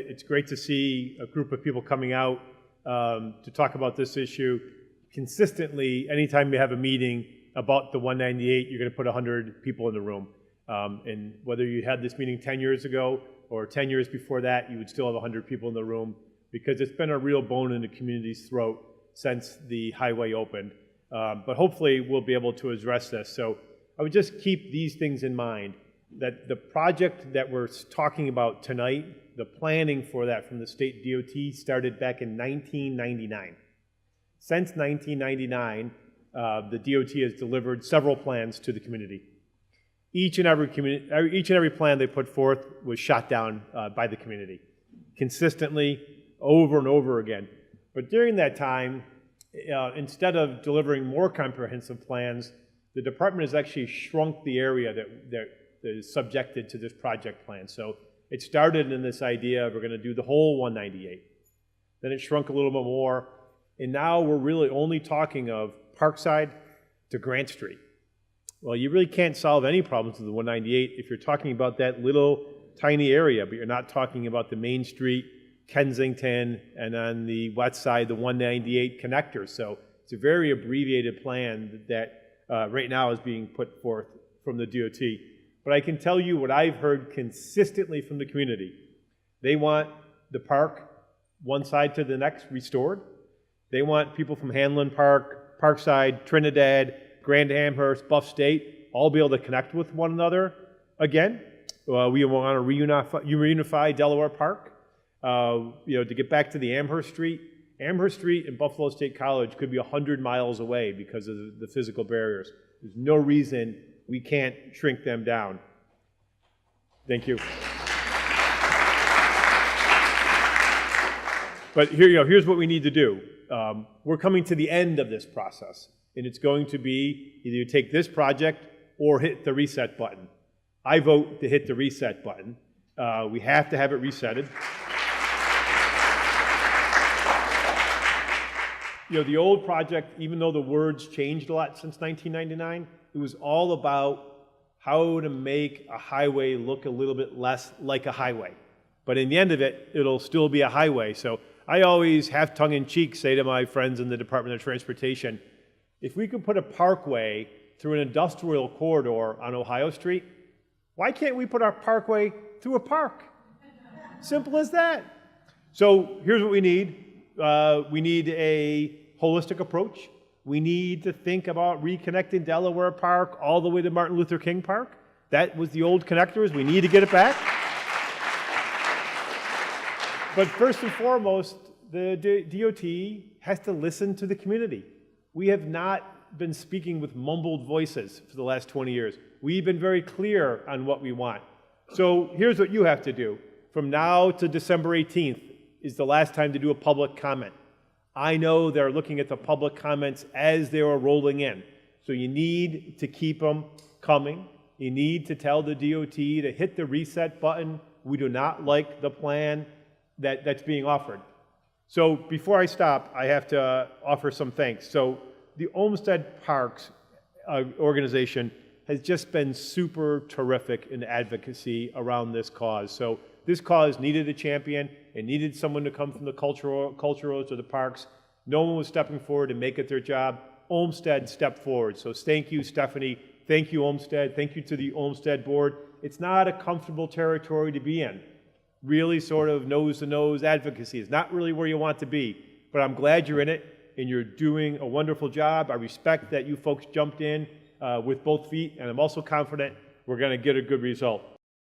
It's great to see a group of people coming out to talk about this issue. Consistently, anytime you have a meeting about the 198, you're going to put 100 people in the room. And whether you had this meeting 10 years ago or 10 years before that, you would still have 100 people in the room, because it's been a real bone in the community's throat since the highway opened. But hopefully we'll be able to address this. So I would just keep these things in mind, that the project that we're talking about tonight, the planning for that from the state DOT started back in 1999. Since 1999, the DOT has delivered several plans to the community. Each and every plan they put forth was shot down by the community, consistently, over and over again. But during that time, instead of delivering more comprehensive plans, the department has actually shrunk the area that is subjected to this project plan. So it started in this idea of we're going to do the whole 198. Then it shrunk a little bit more, and now we're really only talking of Parkside to Grant Street. Well, you really can't solve any problems with the 198 if you're talking about that little tiny area, but you're not talking about the Main Street, Kensington, and on the west side, the 198 connector. So it's a very abbreviated plan that right now is being put forth from the DOT. But I can tell you what I've heard consistently from the community. They want the park, one side to the next, restored. They want people from Hanlon Park, Parkside, Trinidad, Grand Amherst, Buff State, all be able to connect with one another again. We want to reunify Delaware Park, to get back to the Amherst Street. Amherst Street and Buffalo State College could be 100 miles away because of the physical barriers. There's no reason we can't shrink them down. Thank you. But here's what we need to do. We're coming to the end of this process, and it's going to be either you take this project or hit the reset button. I vote to hit the reset button. We have to have it resetted. The old project, even though the words changed a lot since 1999, it was all about how to make a highway look a little bit less like a highway. But in the end of it, it'll still be a highway. So I always, half tongue-in-cheek, say to my friends in the Department of Transportation, if we could put a parkway through an industrial corridor on Ohio Street, why can't we put our parkway through a park? Simple as that. So here's what we need. We need a holistic approach. We need to think about reconnecting Delaware Park all the way to Martin Luther King Park. That was the old connectors. We need to get it back. But first and foremost, the DOT has to listen to the community. We have not been speaking with mumbled voices for the last 20 years. We've been very clear on what we want. So here's what you have to do. From now to December 18th is the last time to do a public comment. I know they're looking at the public comments as they are rolling in. So you need to keep them coming. You need to tell the DOT to hit the reset button. We do not like the plan that's being offered. So before I stop, I have to offer some thanks. So the Olmsted Parks organization has just been super terrific in advocacy around this cause. So this cause needed a champion. It needed someone to come from the culturals or the parks. No one was stepping forward to make it their job. Olmsted stepped forward. So thank you, Stephanie. Thank you, Olmsted. Thank you to the Olmsted board. It's not a comfortable territory to be in. Really sort of nose-to-nose advocacy is not really where you want to be. But I'm glad you're in it, and you're doing a wonderful job. I respect that you folks jumped in with both feet, and I'm also confident we're going to get a good result.